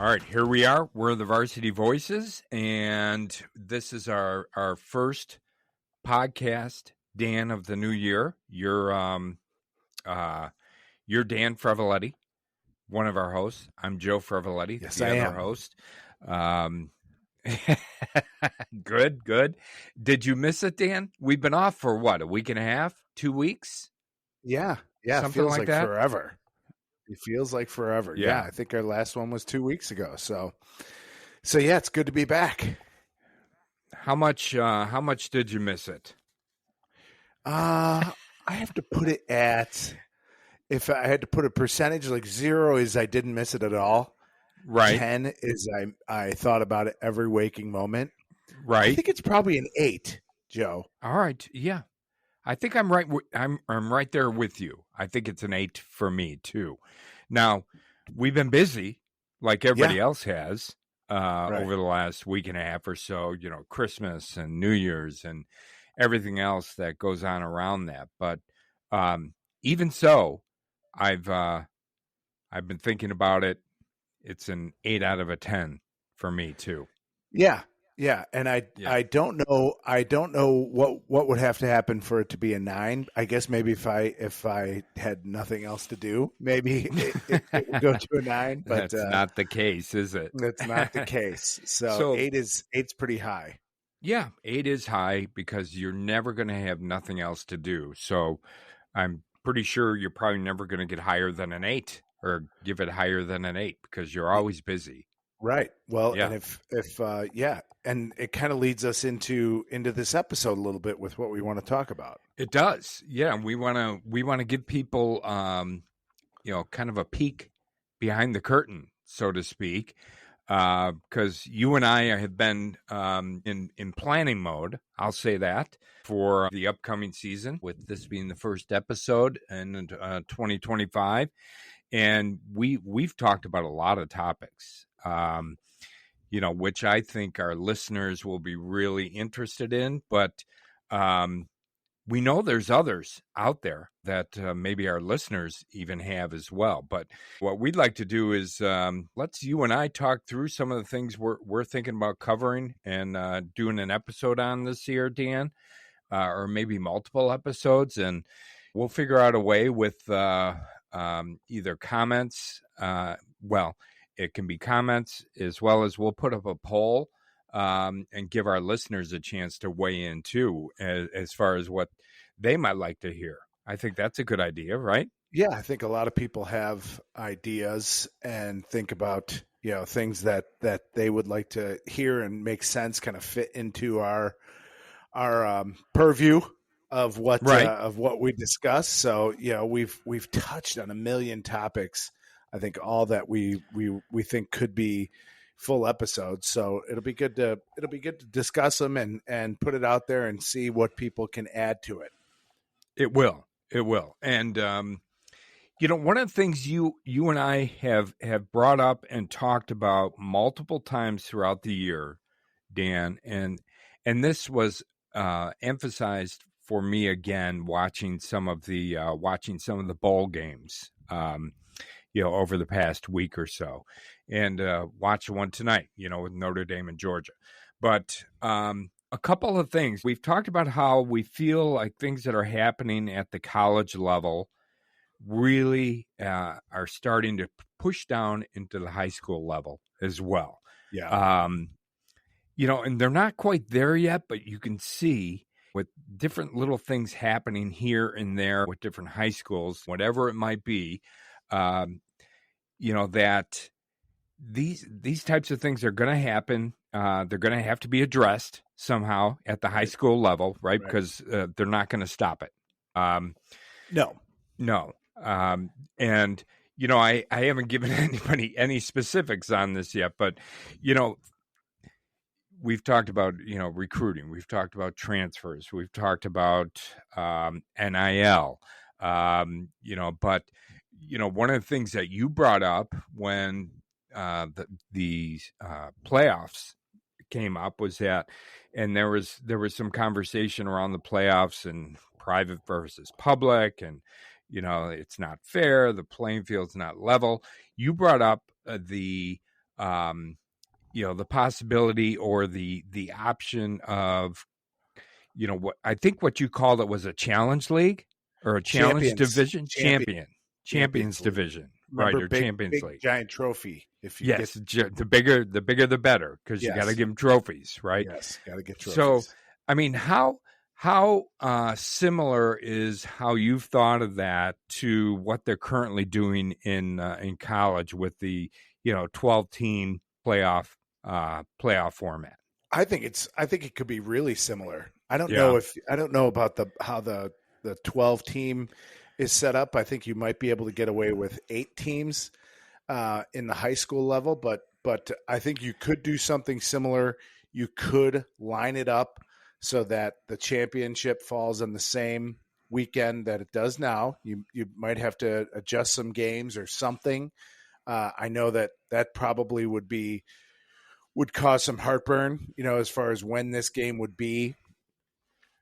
All right, here we are. We're the Varsity Voices, and this is our first podcast, Dan, of the new year. You're Dan Frevaletti, one of our hosts. I'm Joe Frevaletti, Yes, the I other am. host. Good. Did you miss it, Dan? We've been off for what, a week and a half, 2 weeks? Yeah. Something Feels like like that? forever. It feels like forever. Yeah. I think our last one was 2 weeks ago. So yeah, it's good to be back. How much did you miss it? I have to put it at, if I had to put a percentage, like 0 is I didn't miss it at all. Right. 10 is I thought about it every waking moment. Right. I think it's probably an 8, Joe. All right. Yeah. I think I'm right. I'm right there with you. I think it's an 8 for me too. Now, we've been busy, like everybody else has, over the last week and a half or so. You know, Christmas and New Year's and everything else that goes on around that. But even so, I've been thinking about it. It's an 8 out of a 10 for me too. Yeah, and I don't know what would have to happen for it to be a 9. I guess maybe if I had nothing else to do, maybe it would go to a 9. But that's not the case, is it? That's not the case. So 8's pretty high. Yeah, 8 is high because you're never going to have nothing else to do. So I'm pretty sure you're probably never going to get higher than an 8 or give it higher than an 8 because you're always busy. Right. Well, Yeah. and if and it kind of leads us into this episode a little bit with what we want to talk about. It does. Yeah, we want to give people kind of a peek behind the curtain, so to speak, because you and I have been in planning mode. I'll say that for the upcoming season, with this being the first episode in 2025, and we've talked about a lot of topics. Which I think our listeners will be really interested in. But we know there's others out there that maybe our listeners even have as well. But what we'd like to do is let's you and I talk through some of the things we're thinking about covering and doing an episode on this year, Dan, or maybe multiple episodes. And we'll figure out a way with either comments. It can be comments, as well as we'll put up a poll and give our listeners a chance to weigh in too, as far as what they might like to hear. I think that's a good idea, right? Yeah, I think a lot of people have ideas and think about, things that they would like to hear and make sense, kind of fit into our purview of what we discuss. So, we've touched on a million topics. I think all that we think could be full episodes. So it'll be good to discuss them and put it out there and see what people can add to it. It will. And one of the things you and I have brought up and talked about multiple times throughout the year, Dan, and this was emphasized for me again watching some of the bowl games. Over the past week or so, and watch one tonight, with Notre Dame and Georgia. But a couple of things. We've talked about how we feel like things that are happening at the college level really are starting to push down into the high school level as well. Yeah. And they're not quite there yet, but you can see with different little things happening here and there with different high schools, whatever it might be, that these types of things are going to happen. They're going to have to be addressed somehow at the high school level, right? Because they're not going to stop it. No. And, I haven't given anybody any specifics on this yet, but, we've talked about, recruiting. We've talked about transfers. We've talked about NIL, but one of the things that you brought up when the playoffs came up was that, and there was some conversation around the playoffs and private versus public, and it's not fair. The playing field's not level. You brought up the the possibility or the option of, what I think what you called it was a challenge league or a challenge division, champions League. division, right? Remember, Or big champions big league. giant trophy. If you Yes, the bigger the better, because you got to Yes. give them trophies, right? Yes, got to get trophies. So, I mean, how similar is how you've thought of that to what they're currently doing in college with the 12-team playoff format? I think it could be really similar. I don't Yeah. know about how the 12 team is set up. I think you might be able to get away with 8 teams in the high school level, but I think you could do something similar. You could line it up so that the championship falls on the same weekend that it does now. You might have to adjust some games or something. I know that probably would cause some heartburn, as far as when this game would be.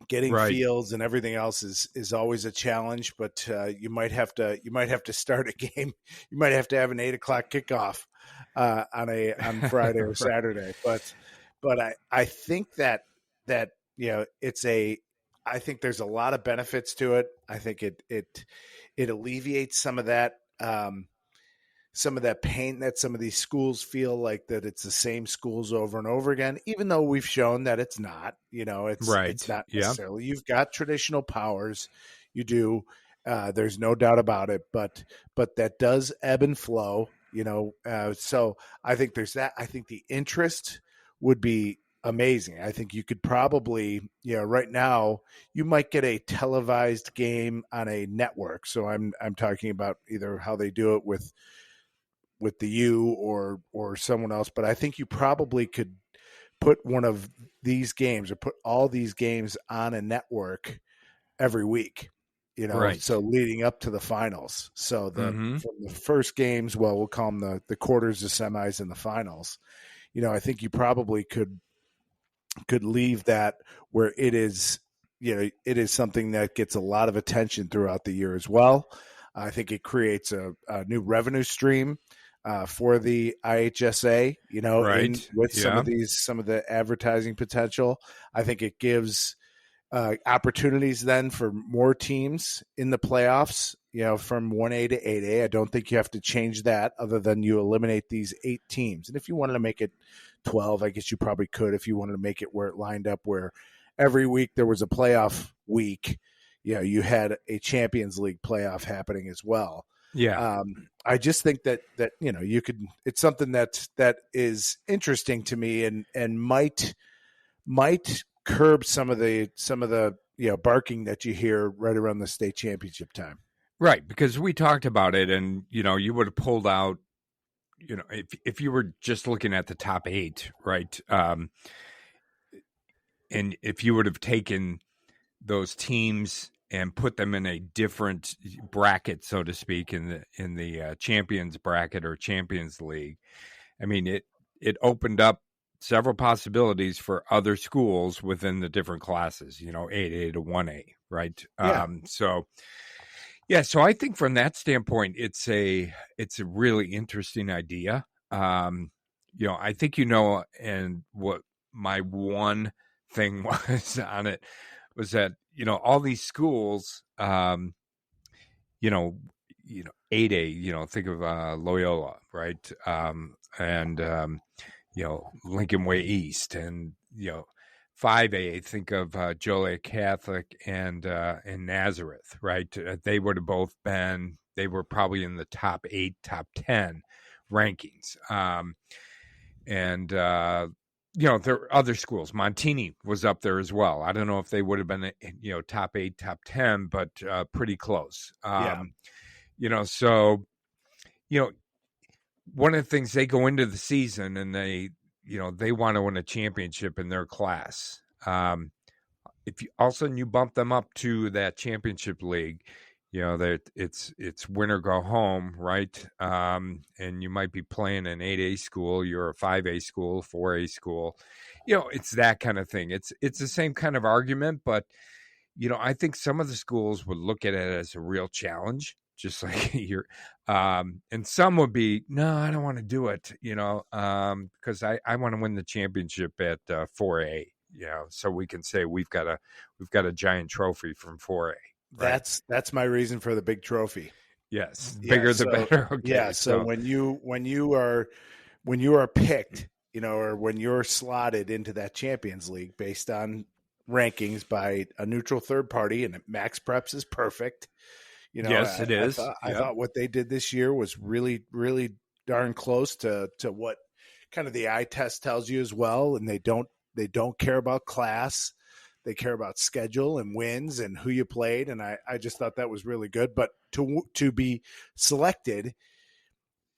Getting Right. fields and everything else is always a challenge, but you might have to start a game. You might have to have an 8:00 kickoff on Friday or Right. Saturday. But I think that I think there's a lot of benefits to it. I think it alleviates some of that pain that some of these schools feel like, that it's the same schools over and over again, even though we've shown that it's not. It's not necessarily. You've got traditional powers, you do. There's no doubt about it, but that does ebb and flow. So I think there's that. I think the interest would be amazing. I think you could probably, right now you might get a televised game on a network. So I'm talking about either how they do it with the U or someone else, but I think you probably could put one of these games or put all these games on a network every week, Right. So leading up to the finals. So Mhm. from the first games, well, we'll call them the quarters, the semis, and the finals. I think you probably could leave that where it is, it is something that gets a lot of attention throughout the year as well. I think it creates a new revenue stream for the IHSA, Right. with some of the advertising potential. I think it gives opportunities then for more teams in the playoffs, from 1A to 8A. I don't think you have to change that, other than you eliminate these 8 teams. And if you wanted to make it 12, I guess you probably could, if you wanted to make it where it lined up where every week there was a playoff week. You had a Champions League playoff happening as well. Yeah. I just think that you could. It's something that is interesting to me, and might curb some of the barking that you hear right around the state championship time. Right, because we talked about it, and you would have pulled out, if you were just looking at the top 8, right? And if you would have taken those teams and put them in a different bracket, so to speak, in the Champions bracket or Champions League, I mean, it opened up several possibilities for other schools within the different classes, 8A to 1A, right? Yeah. So I think from that standpoint, it's a really interesting idea. I think and what my one thing was on it was that all these schools, 8A, think of Loyola, right, and Lincoln Way East, and 5A, think of Joliet Catholic and Nazareth, right? They would have both been. They were probably in the top 8, top 10 rankings, and there are other schools. Montini was up there as well. I don't know if they would have been, top 8, top 10, but pretty close. So, one of the things, they go into the season and they want to win a championship in their class. If all of a sudden you bump them up to that championship league, that it's win or go home, right? And you might be playing an 8A school, you're a 5A school, 4A school, it's that kind of thing. It's the same kind of argument, but I think some of the schools would look at it as a real challenge just like you're. And some would be, no, I don't want to do it, because I want to win the championship at 4A, so we can say we've got a giant trophy from 4A. Right? That's my reason for the big trophy. Yes, bigger the better. Okay, yeah. So when you are picked, or when you're slotted into that Champions League based on rankings by a neutral third party, and Max Preps is perfect. Yes, it is. I thought what they did this year was really, really darn close to what kind of the eye test tells you as well. And they don't care about class. They care about schedule and wins and who you played. And I just thought that was really good. But to be selected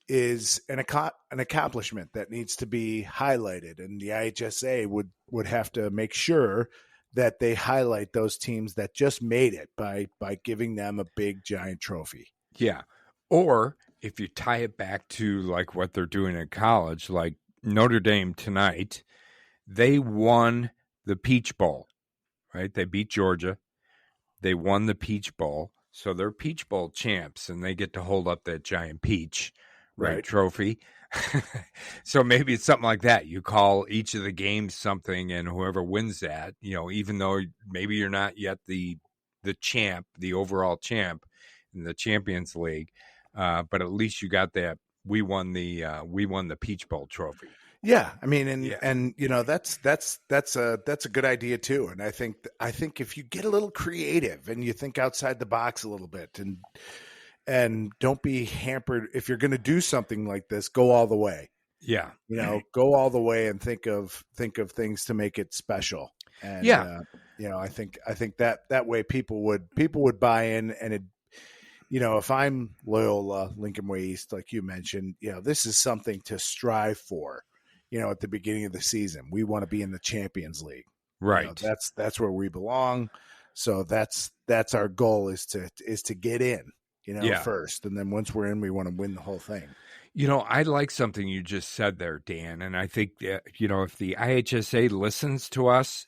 is an accomplishment that needs to be highlighted. And the IHSA would have to make sure that they highlight those teams that just made it by giving them a big giant trophy. Yeah. Or if you tie it back to like what they're doing in college, like Notre Dame tonight, they won the Peach Bowl, right? They beat Georgia. They won the Peach Bowl. So they're Peach Bowl champs, and they get to hold up that giant peach, right. Trophy. So maybe it's something like that. You call each of the games something, and whoever wins that, even though maybe you're not yet the champ, the overall champ in the Champions League, but at least you got that. We won the Peach Bowl trophy. Yeah, I mean, and that's a good idea too. And I think if you get a little creative and you think outside the box a little bit, and don't be hampered. If you're going to do something like this, go all the way. Yeah. Go all the way and think of things to make it special. And, I think that way people would buy in. And if I'm Loyola Lincoln Way East, like you mentioned, this is something to strive for, at the beginning of the season. We want to be in the Champions League. Right. That's where we belong. So that's our goal is to get in. First. And then once we're in, we want to win the whole thing. I like something you just said there, Dan. And I think, if the IHSA listens to us,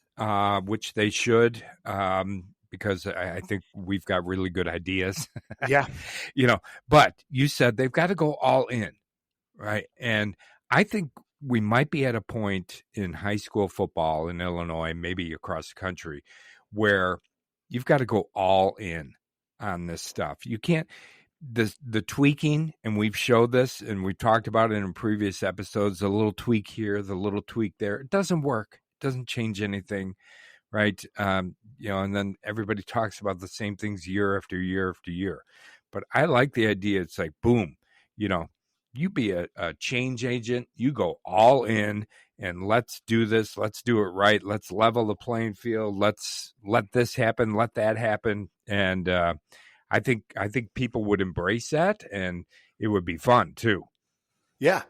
which they should, because I think we've got really good ideas. Yeah. But you said they've got to go all in, right? And I think we might be at a point in high school football in Illinois, maybe across the country, where you've got to go all in on this stuff. You can't the tweaking, and we've showed this and we've talked about it in previous episodes, the little tweak here, the little tweak there. It doesn't work. It doesn't change anything, right? And then everybody talks about the same things year after year after year. But I like the idea. It's like, boom, you be a change agent, you go all in, and let's do this. Let's do it right. Let's level the playing field. Let's let this happen. Let that happen. And I think people would embrace that, and it would be fun too. Yeah,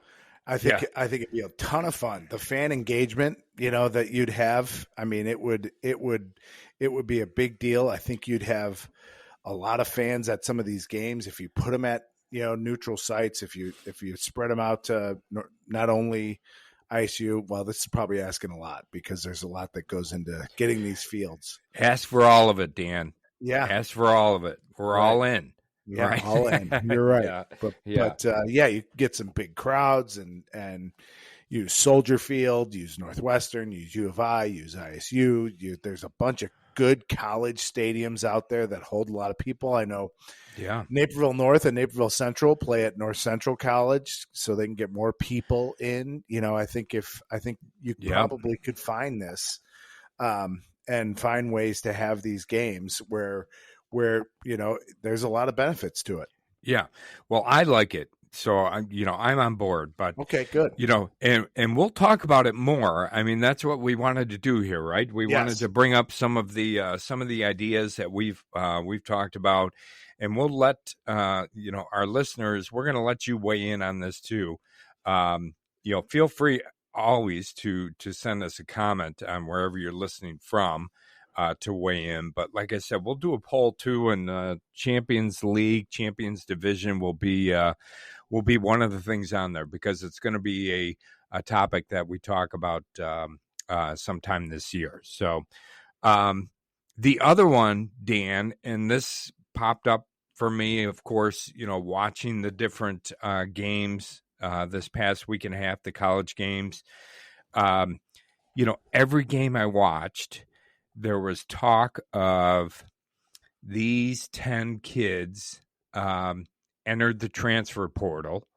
I think it'd be a ton of fun. The fan engagement, that you'd have. I mean, it would be a big deal. I think you'd have a lot of fans at some of these games if you put them at neutral sites. If you spread them out to not only ISU, well, this is probably asking a lot because there's a lot that goes into getting these fields. Ask for all of it, Dan. Yeah. Ask for all of it. We're all in. Yeah, right? all in. You're right. Yeah. But you get some big crowds and use Soldier Field, use Northwestern, use U of I, use ISU. There's a bunch of good college stadiums out there that hold a lot of people. I know. Yeah. Naperville North and Naperville Central play at North Central College so they can get more people in. I think you probably could find this and find ways to have these games where there's a lot of benefits to it. Yeah. Well, I like it. So I'm on board, but okay, good. And we'll talk about it more. I mean, that's what we wanted to do here, right? We wanted to bring up some of the ideas that we've talked about, and we'll let our listeners. We're going to let you weigh in on this too. Feel free always to send us a comment on wherever you're listening from. To weigh in, but like I said, we'll do a poll too, and Champions League, Champions Division will be one of the things on there because it's going to be a topic that we talk about sometime this year. So the other one, Dan, and this popped up for me, of course, watching the different games this past week and a half, the college games. Every game I watched, there was talk of these 10 kids entered the transfer portal,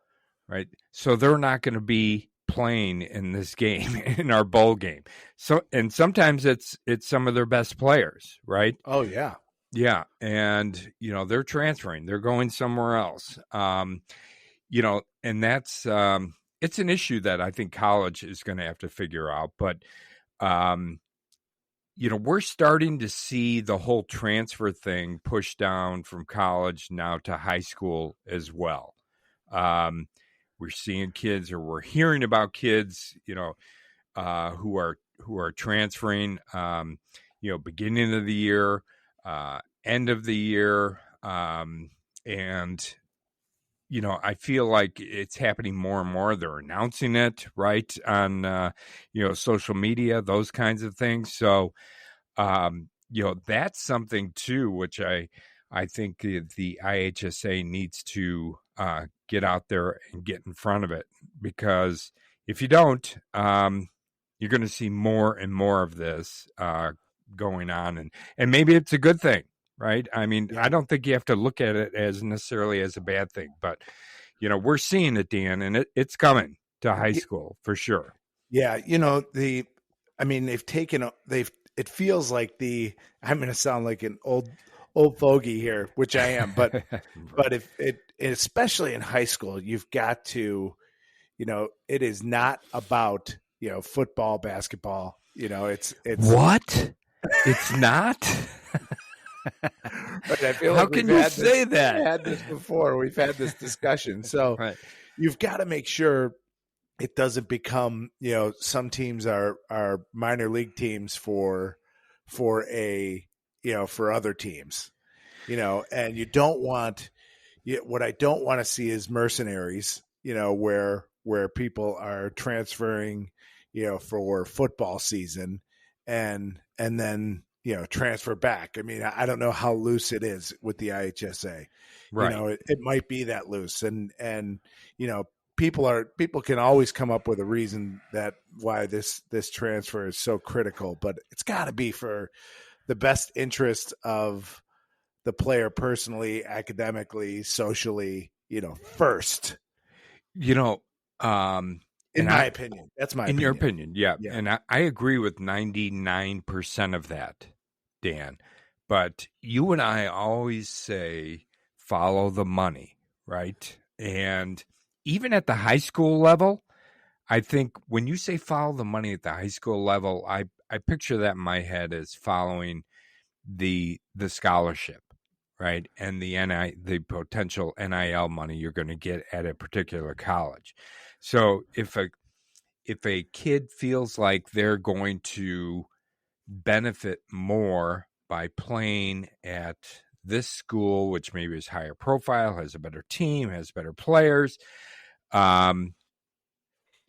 right? So they're not going to be playing in this game, in our bowl game. So, and sometimes it's some of their best players, right? Oh yeah. Yeah. And, they're transferring, they're going somewhere else. And that's, it's an issue that I think college is going to have to figure out, but, we're starting to see the whole transfer thing push down from college now to high school as well. We're seeing kids, or we're hearing about kids, who are transferring, beginning of the year, end of the year. And, I feel like it's happening more and more. They're announcing it, right, on, social media, those kinds of things. So, that's something too, which I think the IHSA needs to get out there and get in front of it, because if you don't, you're going to see more and more of this going on, and maybe it's a good thing, right? I mean, I don't think you have to look at it as necessarily as a bad thing, but we're seeing it, Dan, and it's coming to high school for sure. Yeah, it feels like I'm going to sound like an old fogey here, which I am, but but if it, especially in high school, you've got to, it is not about football, basketball. It's what? It's not. But I feel how like can you say that? We've had this before. We've had this discussion, so right. You've got to make sure it doesn't become, some teams are minor league teams for other teams, and you don't want, what I don't want to see is mercenaries, where people are transferring, for football season and then, transfer back. I mean, I don't know how loose it is with the IHSA. Right. It might be that loose, and people can always come up with a reason that why this transfer is so critical, but it's got to be for the best interest of the player personally, academically, socially, first. In my opinion, that's my opinion. Your opinion, yeah. And I agree with 99% of that, Dan. But you and I always say follow the money, right? And even at the high school level, I think when you say follow the money at the high school level, I picture that in my head as following the scholarship, right? And the potential NIL money you're going to get at a particular college. So if a kid feels like they're going to benefit more by playing at this school, which maybe is higher profile, has a better team, has better players, how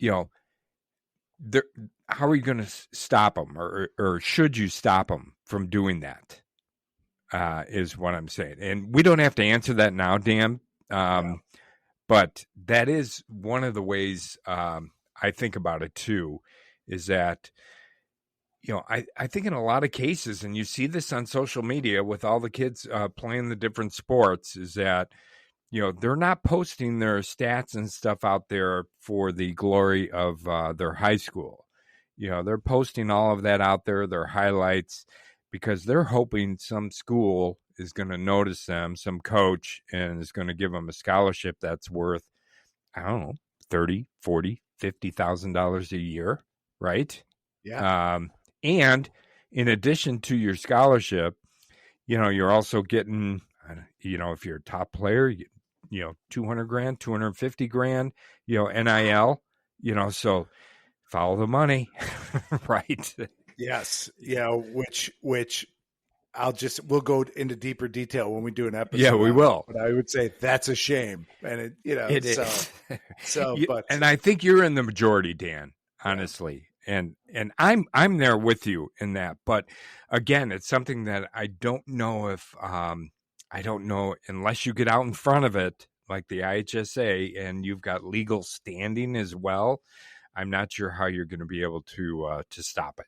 are you going to stop them, or should you stop them from doing that? Is what I'm saying. And we don't have to answer that now, Dan. But that is one of the ways I think about it too, is that, I think in a lot of cases, and you see this on social media with all the kids playing the different sports, is that, they're not posting their stats and stuff out there for the glory of their high school. They're posting all of that out there, their highlights, because they're hoping some school is going to notice them, some coach, and is going to give them a scholarship that's worth, I don't know, $30,000, $40,000, $50,000 a year, right? Yeah. And in addition to your scholarship, you're also getting, if you're a top player, $200,000, $250,000, NIL, so follow the money, right? Yes. Yeah. Which we'll go into deeper detail when we do an episode. Yeah, we will. But I would say that's a shame. And and I think you're in the majority, Dan, honestly. Yeah. And I'm there with you in that. But again, it's something that I don't know if I don't know, unless you get out in front of it, like the IHSA, and you've got legal standing as well. I'm not sure how you're going to be able to stop it.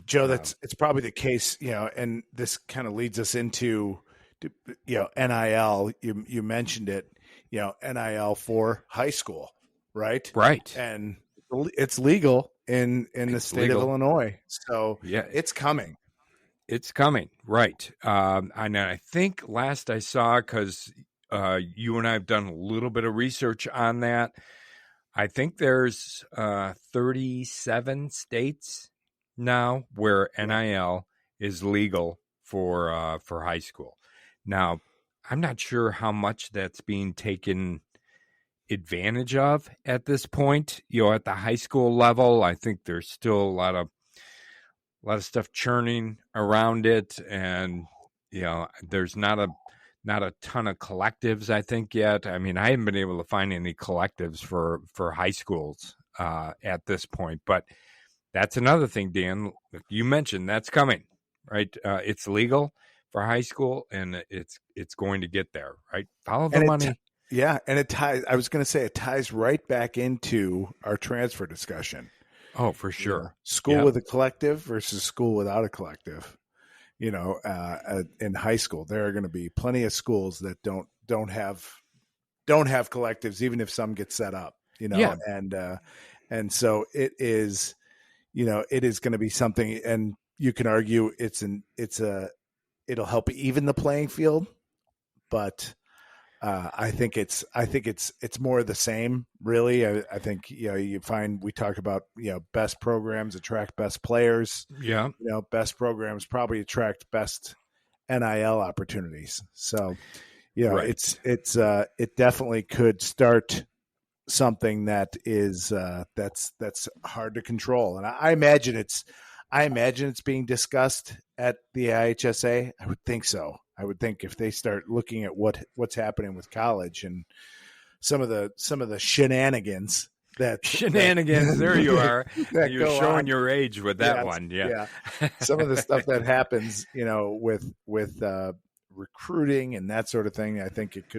Joe, it's probably the case, and this kind of leads us into, NIL. You mentioned it, NIL for high school, right? Right. And it's legal in the state of Illinois, so yeah, it's coming. It's coming, right? And I think last I saw, because you and I have done a little bit of research on that, I think there's 37 states now where NIL is legal for high school. Now, I'm not sure how much that's being taken advantage of at this point. At the high school level, I think there's still a lot of stuff churning around it, and there's not a ton of collectives, I think, yet. I mean, I haven't been able to find any collectives for high schools at this point, but that's another thing, Dan, you mentioned that's coming, right? It's legal for high school, and it's going to get there, right? Follow the money. And it ties, I was going to say, it ties right back into our transfer discussion. Oh, for sure. School with a collective versus school without a collective. In high school, there are going to be plenty of schools that don't have collectives, even if some get set up. And so it is. It is going to be something, and you can argue it'll help even the playing field, but I think it's more of the same, really. I think you find, we talked about best programs attract best players. Yeah, best programs probably attract best NIL opportunities. So right. it definitely could start something that is that's hard to control, and I imagine it's being discussed at the IHSA. I would think so. I would think if they start looking at what's happening with college and some of the shenanigans there you are. You're showing your age with that one. Yeah. Some of the stuff that happens, with recruiting and that sort of thing. I think it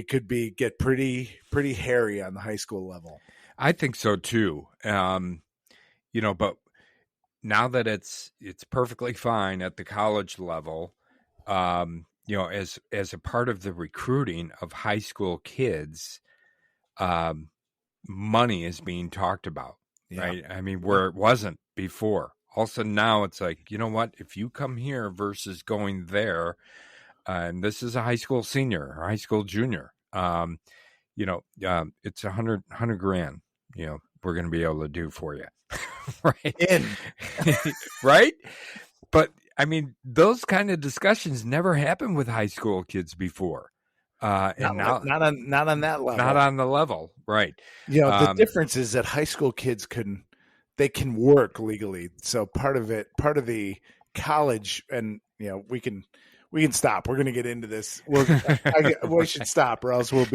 could get pretty hairy on the high school level. I think so too. But now that it's perfectly fine at the college level, as a part of the recruiting of high school kids, money is being talked about, right? I mean, where it wasn't before. All of a sudden now it's like, you know what? If you come here versus going there, and this is a high school senior or high school junior, it's $100 grand, we're going to be able to do for you. Right. Right. But I mean, those kind of discussions never happened with high school kids before. And not on that level. Not on the level. Right. The difference is that high school kids can work legally. So part of the college, and we can stop. We're going to get into this. We should stop, or else it'll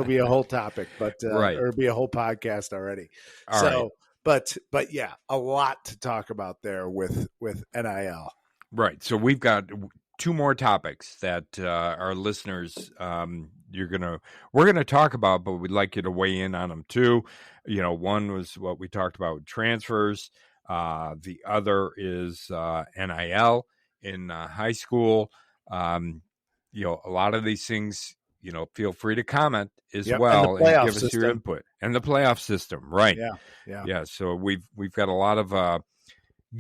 be a whole topic, but right. Or it'll be a whole podcast already. All right. But yeah, a lot to talk about there with NIL. Right. So we've got two more topics that our listeners we're gonna talk about, but we'd like you to weigh in on them too. One was what we talked about with transfers. The other is NIL in high school. A lot of these things, feel free to comment as well and give us your input. And the playoff system, right? Yeah. So we've got a lot of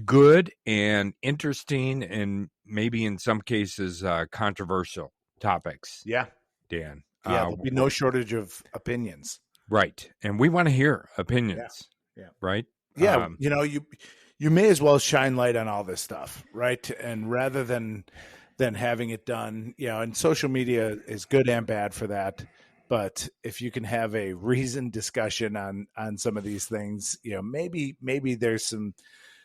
good and interesting, and maybe in some cases controversial topics. Yeah, Dan. There'll be no shortage of opinions. Right, and we want to hear opinions. Yeah. Right. Yeah. You may as well shine light on all this stuff, right? And rather than having it done, and social media is good and bad for that. But if you can have a reasoned discussion on some of these things, maybe there's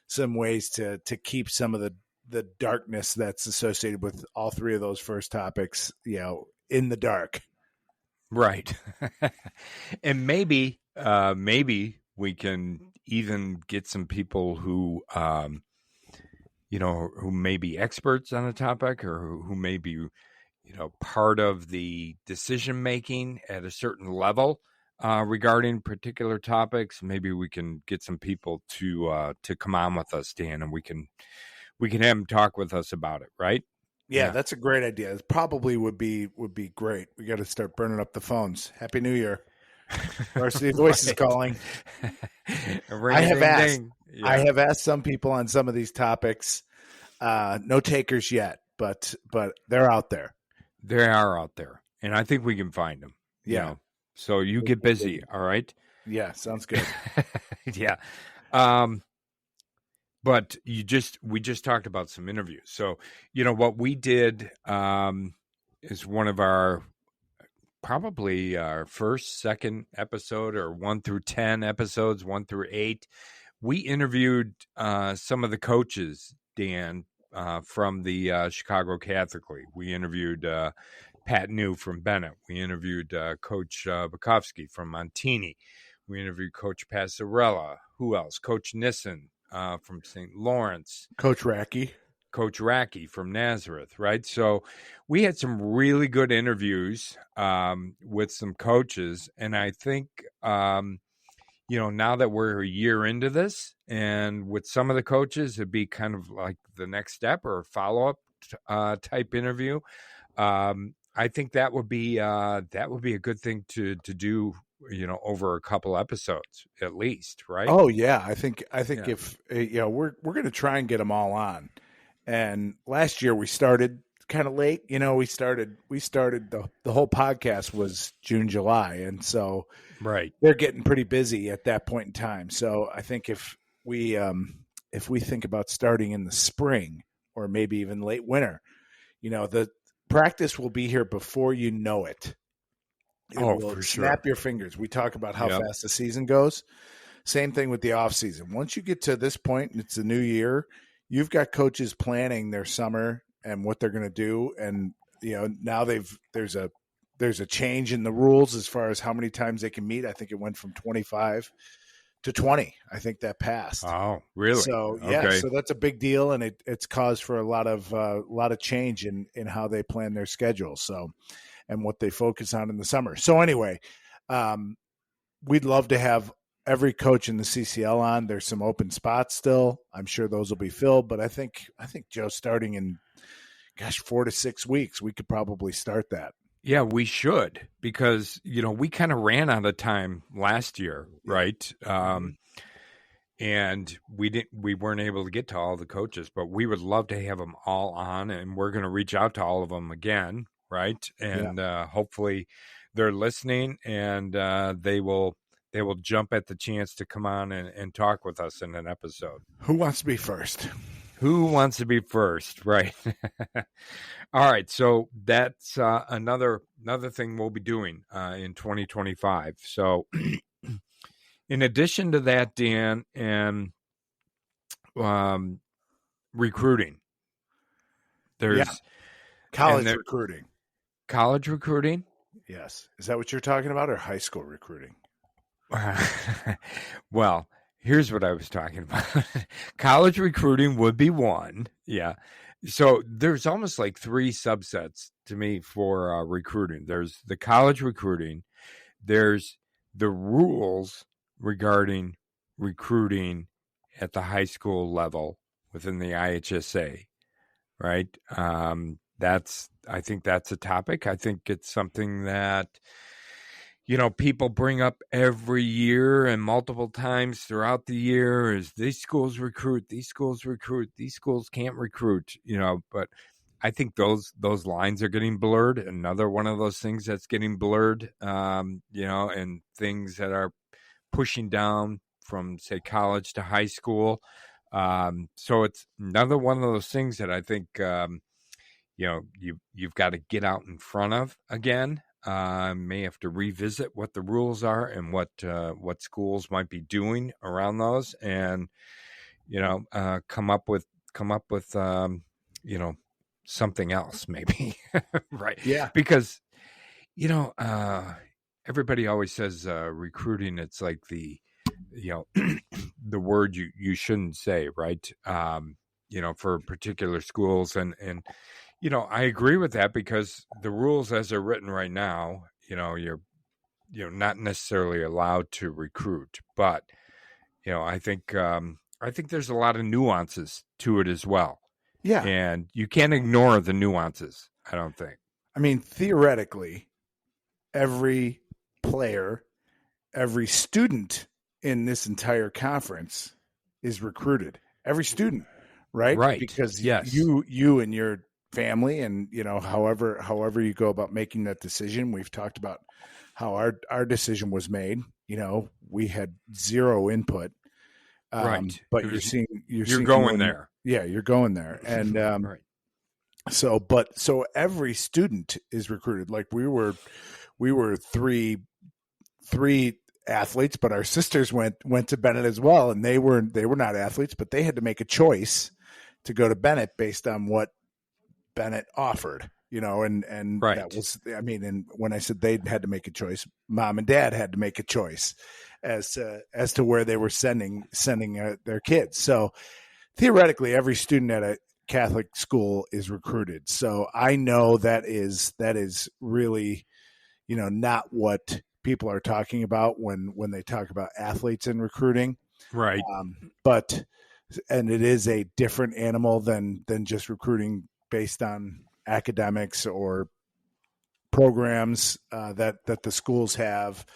some ways to keep some of the darkness that's associated with all three of those first topics, in the dark. Right. And maybe we can even get some people who, who may be experts on a topic or who may be, part of the decision making at a certain level regarding particular topics. Maybe we can get some people to come on with us, Dan, and we can have them talk with us about it, right? Yeah, that's a great idea. It probably would be great. We got to start burning up the phones. Happy New Year. Varsity Voice is calling. I have asked some people on some of these topics. No takers yet, but they're out there. They are out there, and I think we can find them. Yeah. So you get busy, all right? Yeah, sounds good. Yeah. But we just talked about some interviews. So, what we did is one of our probably our second episode, or 1 through 10 episodes, 1 through 8. We interviewed some of the coaches, Dan, from the Chicago Catholic League. We interviewed Pat New from Bennett. We interviewed Coach Bukowski from Montini. We interviewed Coach Passarella. Who else? Coach Nissen from St. Lawrence. Coach Racky from Nazareth, right? So we had some really good interviews with some coaches. And I think, now that we're a year into this, and with some of the coaches, it'd be kind of like the next step or follow-up type interview. I think that would be a good thing to do, over a couple episodes at least, right? Oh yeah, I think if we're going to try and get them all on. And last year we started kind of late. We started the whole podcast was June, July, and so right, they're getting pretty busy at that point in time. So I think if we think about starting in the spring or maybe even late winter, the practice will be here before you know it. It will for snap sure. your fingers. We talk about how fast the season goes. Same thing with the off season. Once you get to this point and it's a new year, you've got coaches planning their summer and what they're going to do. And, now there's a change in the rules as far as how many times they can meet. I think it went from 25 to 20. I think that passed. Oh, really? So, so that's a big deal. And it's caused for a lot of change in how they plan their schedule. So, and what they focus on in the summer. So anyway, we'd love to have every coach in the CCL on. There's some open spots still. I'm sure those will be filled, but I think Joe, starting in 4 to 6 weeks, we could probably start that. Yeah, we should, because we kind of ran out of time last year, right? And we weren't able to get to all the coaches, but we would love to have them all on, and we're going to reach out to all of them again, right? And hopefully they're listening, and they will jump at the chance to come on and talk with us in an episode. Who wants to be first? Who wants to be first? Right. All right. So that's another thing we'll be doing in 2025. So in addition to that, Dan, and recruiting, there's recruiting. College recruiting? Yes. Is that what you're talking about, or high school recruiting? Well, here's what I was talking about. College recruiting would be one. Yeah. So there's almost like 3 subsets to me for recruiting. There's the college recruiting. There's the rules regarding recruiting at the high school level within the IHSA, right? I think that's a topic. I think it's something that, people bring up every year and multiple times throughout the year is these schools recruit, these schools can't recruit, but I think those lines are getting blurred. Another one of those things that's getting blurred, and things that are pushing down from, say, college to high school. So it's another one of those things that I think, you've got to get out in front of again. May have to revisit what the rules are and what schools might be doing around those, and come up with something else maybe. Right? Yeah, because everybody always says recruiting, it's like the the word you shouldn't say, right? for particular schools. And I agree with that, because the rules as they're written right now, you're not necessarily allowed to recruit, but I think there's a lot of nuances to it as well. Yeah. And you can't ignore the nuances, I don't think. I mean, theoretically, every player, every student in this entire conference is recruited. Every student, right? Right. Because yes. you and your family, and however you go about making that decision. We've talked about how our decision was made. We had zero input. Right. But you're seeing going there. Yeah, you're going there. And right. So every student is recruited. Like we were three athletes, but our sisters went to Bennett as well, and they were not athletes, but they had to make a choice to go to Bennett based on what Bennett offered. And right. That was, and when I said they had to make a choice, mom and dad had to make a choice as to where they were sending their kids. So theoretically, every student at a Catholic school is recruited. So I know that is really, not what people are talking about when they talk about athletes and recruiting. Right. And it is a different animal than just recruiting based on academics or programs that the schools have,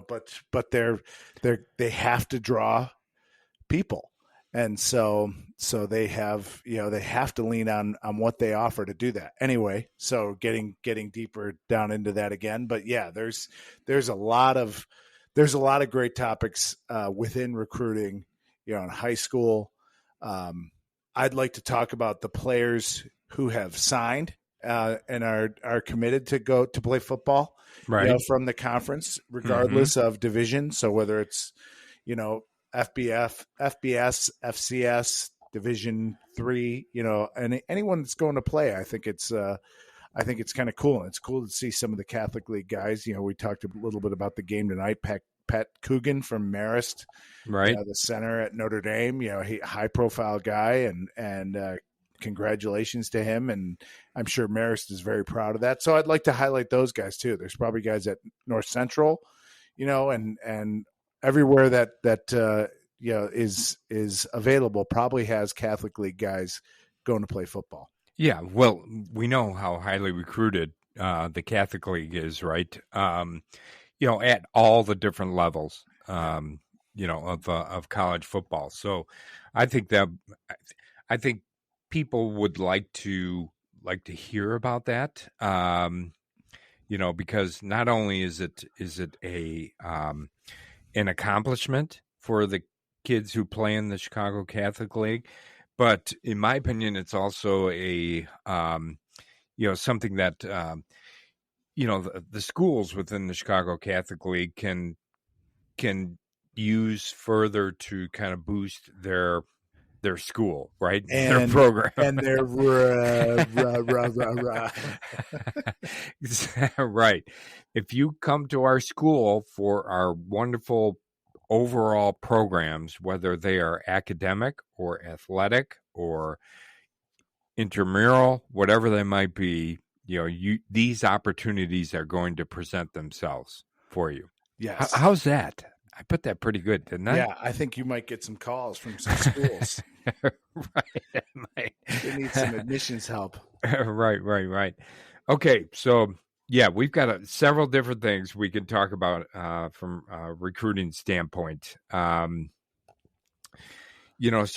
but they have to draw people. And so they have, they have to lean on what they offer to do that. Anyway, so getting deeper down into that again, but yeah, there's a lot of great topics within recruiting, in high school. I'd like to talk about the players who have signed and are committed to go to play football, right, from the conference, regardless of division. So whether it's, FBS, FCS, Division III, and anyone that's going to play, I think it's kind of cool. And it's cool to see some of the Catholic League guys. We talked a little bit about the game tonight. Pat Coogan from Marist, right, the center at Notre Dame. He high profile guy, and congratulations to him. And I'm sure Marist is very proud of that. So I'd like to highlight those guys too. There's probably guys at North Central, and everywhere that is available probably has Catholic League guys going to play football. Yeah, well, we know how highly recruited the Catholic League is, right? At all the different levels, of college football. So, I think people would like to hear about that. Because not only is it an accomplishment for the kids who play in the Chicago Catholic League, but in my opinion, it's also a something that the schools within the Chicago Catholic League can use further to kind of boost their school, right? And their program and their right. If you come to our school for our wonderful overall programs, whether they are academic or athletic or intramural, whatever they might be, these opportunities are going to present themselves for you. Yes. How's that? I put that pretty good, didn't I? Yeah, I think you might get some calls from some schools. Right. They need some admissions help. Right. Okay, so yeah, we've got several different things we can talk about from a recruiting standpoint. So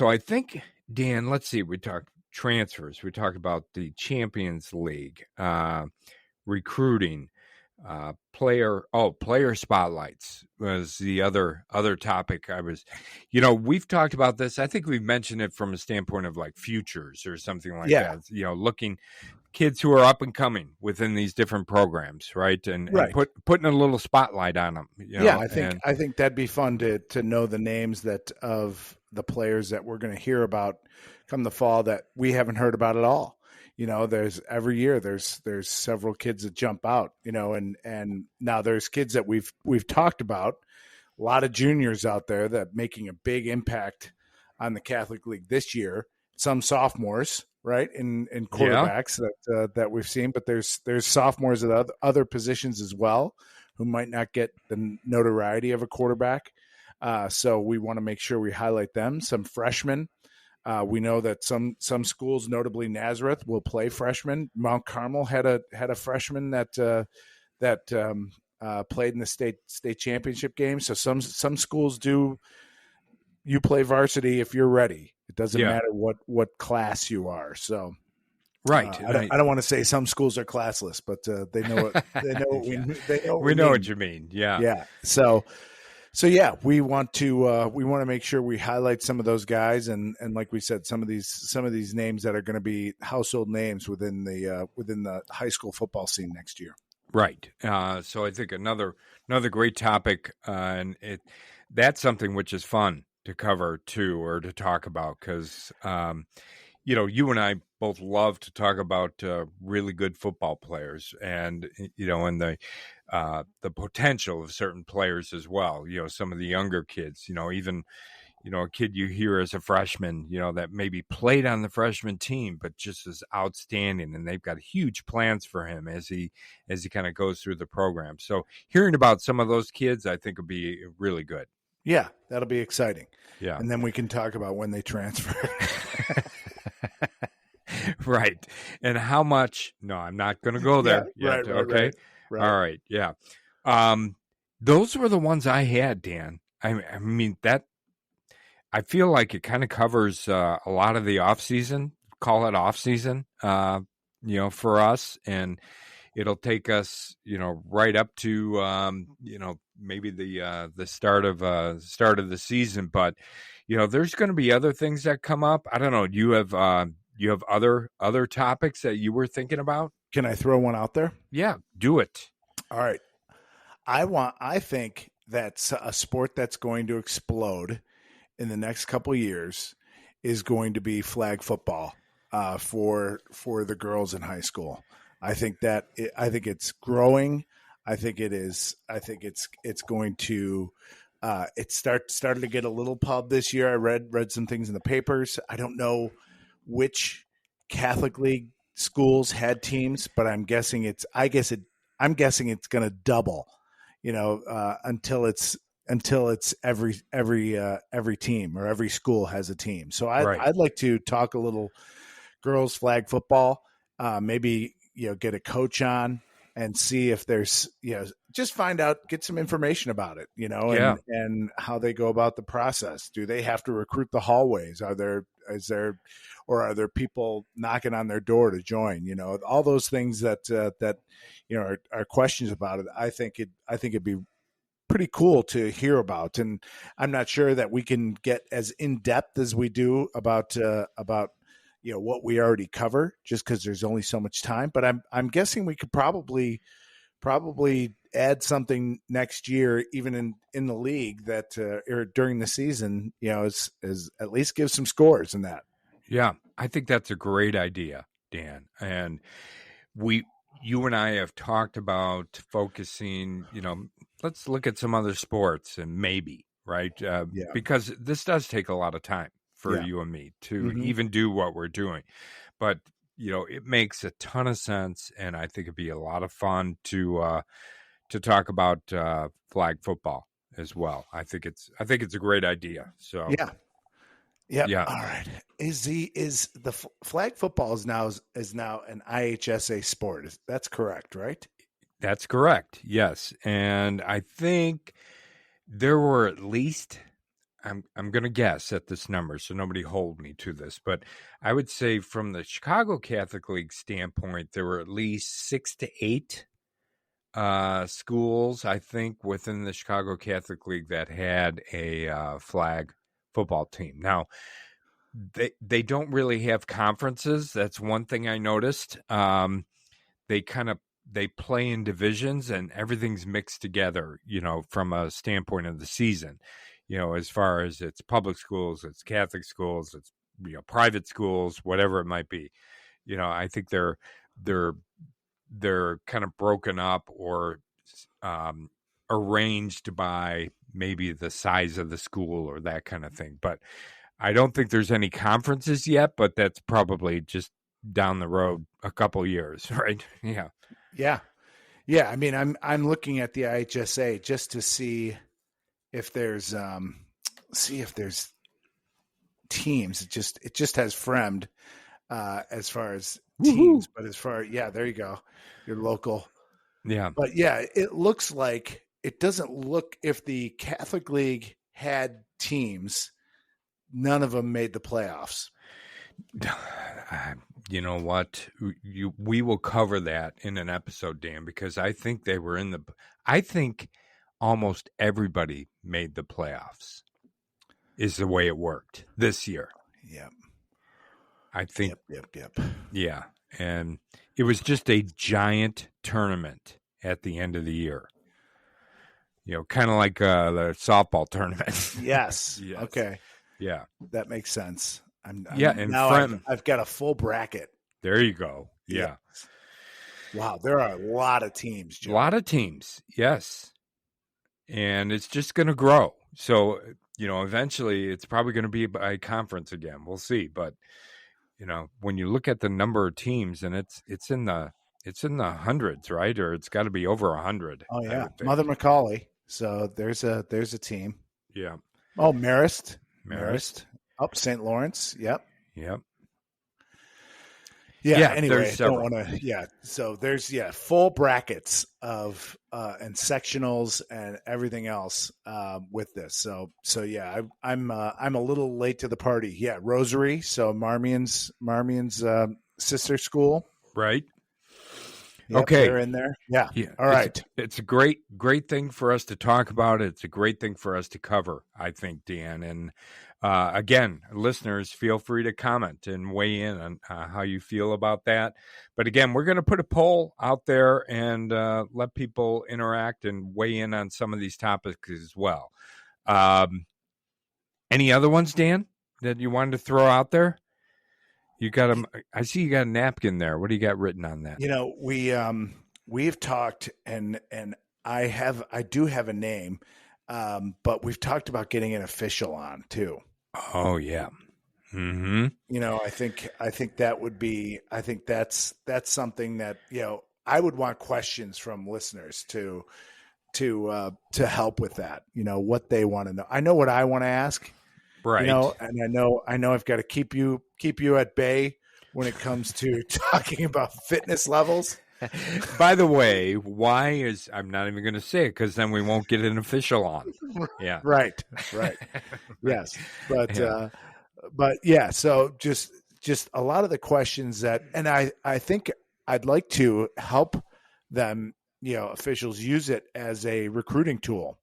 I think, Dan, let's see, we talked transfers, we talked about the Champions League, recruiting, player spotlights was the other topic. We've talked about this. I think we've mentioned it from a standpoint of like futures or something like that. Looking kids who are up and coming within these different programs, right? And putting a little spotlight on them. I think that'd be fun to know the names of the players that we're going to hear about come the fall that we haven't heard about at all. There's every year there's several kids that jump out, and now there's kids that we've talked about, a lot of juniors out there that making a big impact on the Catholic League this year. sophomores, right, in Yeah. quarterbacks that we've seen, but there's sophomores at other positions as well who might not get the notoriety of a quarterback. So we want to make sure we highlight them. Some freshmen. We know that some schools, notably Nazareth, will play freshmen. Mount Carmel had a freshman that played in the state championship game. So some schools do. You play varsity if you're ready. It doesn't matter what class you are. So, right. I don't want to say some schools are classless, but they know what we know what you mean. Yeah. Yeah. So yeah, we want to make sure we highlight some of those guys, and like we said, some of these names that are going to be household names within the high school football scene next year. Right. So I think another great topic, and that's something which is fun to cover too, or to talk about, because you and I both love to talk about really good football players, and and the potential of certain players as well. Some of the younger kids. Even a kid you hear as a freshman, that maybe played on the freshman team, but just is outstanding, and they've got huge plans for him as he kind of goes through the program. So hearing about some of those kids, I think would be really good. Yeah, that'll be exciting. Yeah. And then we can talk about when they transfer. Right. And how much? No, I'm not going to go there yet. Right, okay. Right. All right. Yeah. Those were the ones I had, Dan. I mean, that I feel like it kind of covers a lot of the off season, call it off season, for us. And it'll take us, right up to, maybe the start of the season. But, there's going to be other things that come up. I don't know. Do you have other topics that you were thinking about? Can I throw one out there? Yeah, do it. All right. I think that's a sport that's going to explode in the next couple of years is going to be flag football for the girls in high school. I think it's growing. I think it's going to it started to get a little pub this year. I read some things in the papers. I don't know which Catholic League schools had teams, but I'm guessing it's going to double, until it's every team or every school has a team. So I'd like to talk a little girls flag football, maybe, get a coach on and see if there's, just find out, get some information about it, and how they go about the process. Do they have to recruit the hallways? Are there people knocking on their door to join? All those things that are questions about it. I think it'd be pretty cool to hear about, and I'm not sure that we can get as in depth as we do about what we already cover, just because there's only so much time. But I'm guessing we could probably add something next year, even in the league that or during the season, is at least give some scores in that. Yeah, I think that's a great idea, Dan. And you and I have talked about focusing, let's look at some other sports and maybe, right? Because this does take a lot of time for you and me to even do what we're doing. But, it makes a ton of sense. And I think it'd be a lot of fun to talk about flag football as well. I think it's a great idea. So, yeah. All right. Is the flag football is now an IHSA sport? That's correct, right? That's correct. Yes. And I think there were at least, I'm going to guess at this number, so nobody hold me to this, but I would say from the Chicago Catholic League standpoint, there were at least 6 to 8 schools, I think, within the Chicago Catholic League that had a flag football team. Now, they don't really have conferences. That's one thing I noticed. They play in divisions, and everything's mixed together, from a standpoint of the season, as far as it's public schools, it's Catholic schools, it's, private schools, whatever it might be. I think they're kind of broken up or arranged by maybe the size of the school or that kind of thing. But I don't think there's any conferences yet, but that's probably just down the road a couple years, right? Yeah. Yeah. I mean, I'm looking at the IHSA just to see if there's teams. It just has Fremd as far as teams, but as far there you go, your local. Yeah. But yeah, it looks like it doesn't look if the Catholic League had teams, none of them made the playoffs. You know what? We will cover that in an episode, Dan, because I think they were I think almost everybody made the playoffs is the way it worked this year. Yep. I think. Yep. Yeah. And it was just a giant tournament at the end of the year. You know, kind of like the softball tournament. Yes. Okay. Yeah. That makes sense. And now I've got a full bracket. There you go. Yeah. Wow. There are a lot of teams, Joe. A lot of teams. Yes. And it's just going to grow. So, you know, eventually it's probably going to be by conference again. We'll see. But, you know, when you look at the number of teams, and it's in the hundreds, right? Or it's got to be over 100. Oh yeah, Mother McCauley. So there's a team. Yeah. Oh, Marist. Up St. Lawrence. Yep. Yeah. Anyway, I don't want to. Yeah. So there's full brackets of and sectionals and everything else with this. So yeah, I'm a little late to the party. Yeah, Rosary. So Marmion's sister school. Right. Yep, okay. They're in there. Yeah. All right. It's a great thing for us to talk about. It's a great thing for us to cover, I think, Dan. And again, listeners, feel free to comment and weigh in on how you feel about that. But again, we're going to put a poll out there and let people interact and weigh in on some of these topics as well. Any other ones, Dan, that you wanted to throw out there? You got I see you got a napkin there. What do you got written on that? You know, we've talked and I do have a name, but we've talked about getting an official on too. Oh yeah. Mm-hmm. You know, I think that would be. I think that's something that, you know, I would want questions from listeners to help with that. You know, what they want to know. I know what I want to ask. Right. You know, and I know I've got to keep you at bay when it comes to talking about fitness levels. By the way, I'm not even going to say it because then we won't get an official on. Yeah. Right. Yes. But yeah, so just a lot of the questions that, and I think I'd like to help them, you know, officials use it as a recruiting tool.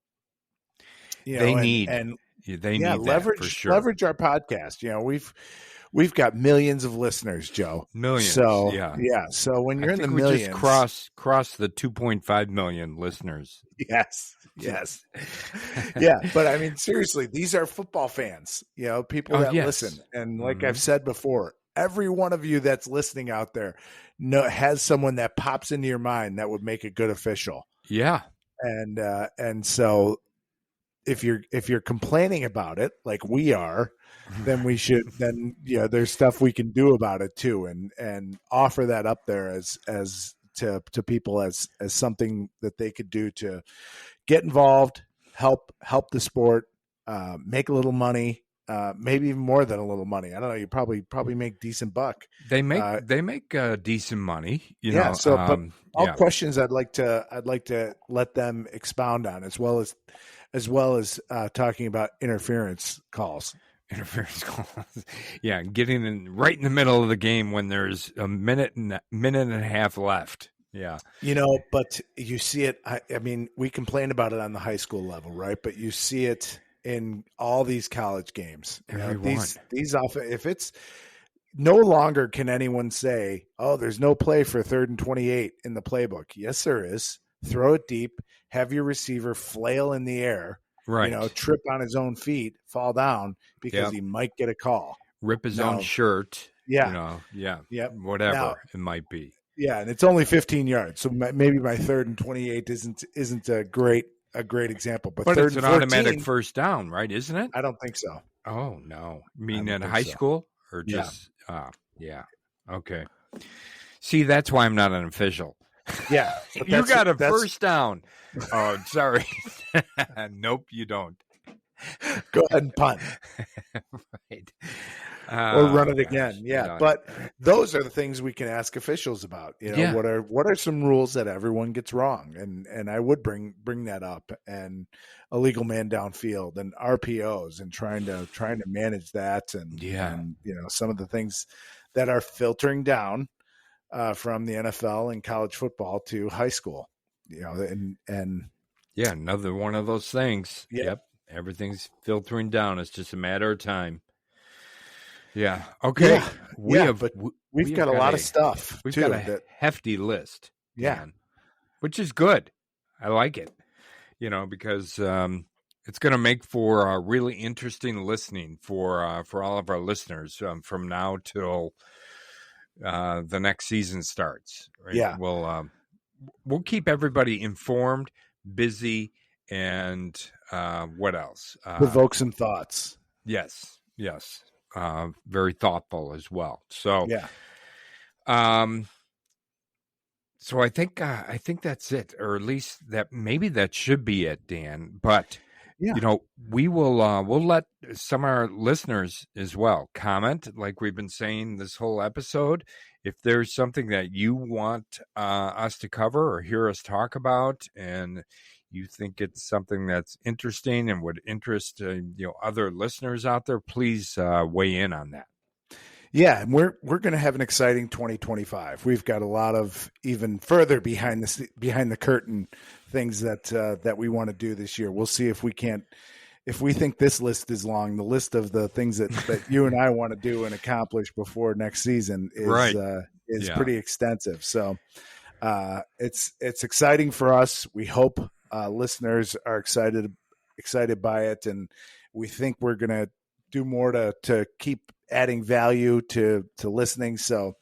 You know, they need leverage, for sure. Leverage our podcast. You know, we've got millions of listeners, Joe. Millions. So yeah. So when you're in the millions, just cross the 2.5 million listeners. Yes. Yeah. But I mean, seriously, these are football fans, you know, people that listen. And like I've said before, every one of you that's listening out there has someone that pops into your mind that would make a good official. Yeah. And so if you're complaining about it like we are, then there's stuff we can do about it too, and offer that up there as to people as something that they could do to get involved, help the sport, make a little money, maybe even more than a little money. I don't know. You probably make decent buck. They make decent money. You know. So but all questions I'd like to let them expound on, as well as talking about interference calls. Yeah, getting in right in the middle of the game when there's a minute and a half left. Yeah. You know, but you see it. I mean, we complain about it on the high school level, right? But you see it in all these college games. These often, if it's no longer can anyone say, "Oh, there's no play for 3rd and 28 in the playbook." Yes, there is. Throw it deep. Have your receiver flail in the air. Right. You know, trip on his own feet, fall down because he might get a call. Rip his own shirt. Yeah. You know, whatever it might be. Yeah, and it's only 15 yards. So maybe my 3rd and 28 isn't a great a great example. But But third it's and an 14, automatic first down, right? Isn't it? I don't think so. Oh no, you I mean don't in think high so. school or Yeah. just? Yeah. Okay. See, that's why I'm not an official. Yeah, but You got a first down. Oh, sorry. Nope, you don't. Go ahead and punt. Right. Or run it gosh, again. Yeah. done. But those are the things we can ask officials about. You know, Yeah. what are some rules that everyone gets wrong? And I would bring that up, and illegal man downfield and RPOs and trying to manage that, and you know, some of the things that are filtering down from the NFL and college football to high school. You know, and yeah, another one of those things. Yeah. Yep. Everything's filtering down. It's just a matter of time. Yeah. Okay. Yeah. We've got a lot of stuff. We've too, got a hefty list. Yeah. Dan, which is good. I like it. You know, because it's going to make for really interesting listening for all of our listeners from now till the next season starts. Right? Yeah. We'll keep everybody informed, busy, and what else? Provoke some thoughts. Yes. Very thoughtful as well. So, yeah. So I think that's it, or at least that should be it, Dan. But Yeah. you know, we'll let some of our listeners as well comment, like we've been saying this whole episode. If there's something that you want us to cover or hear us talk about, and you think it's something that's interesting and would interest other listeners out there, please weigh in on that. Yeah, and we're going to have an exciting 2025. We've got a lot of even further behind the curtain things that we want to do this year. We'll see if we think this list is long. The list of the things that you and I want to do and accomplish before next season is pretty extensive. So it's exciting for us. We hope listeners are excited by it, and we think we're going to do more to keep adding value to listening. So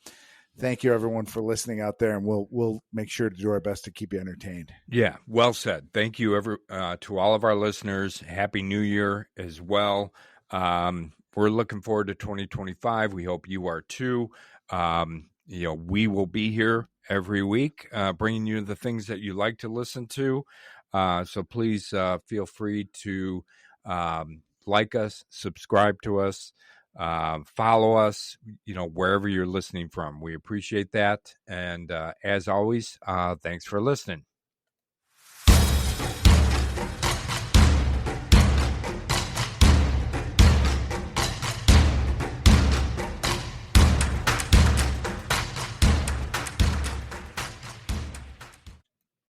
thank you everyone for listening out there, and we'll make sure to do our best to keep you entertained. Yeah, well said. Thank you to all of our listeners. Happy New Year as well. We're looking forward to 2025. We hope you are too. We will be here every week, bringing you the things that you like to listen to. So please feel free to like us, subscribe to us, follow us, wherever you're listening from. We appreciate that. And as always, thanks for listening.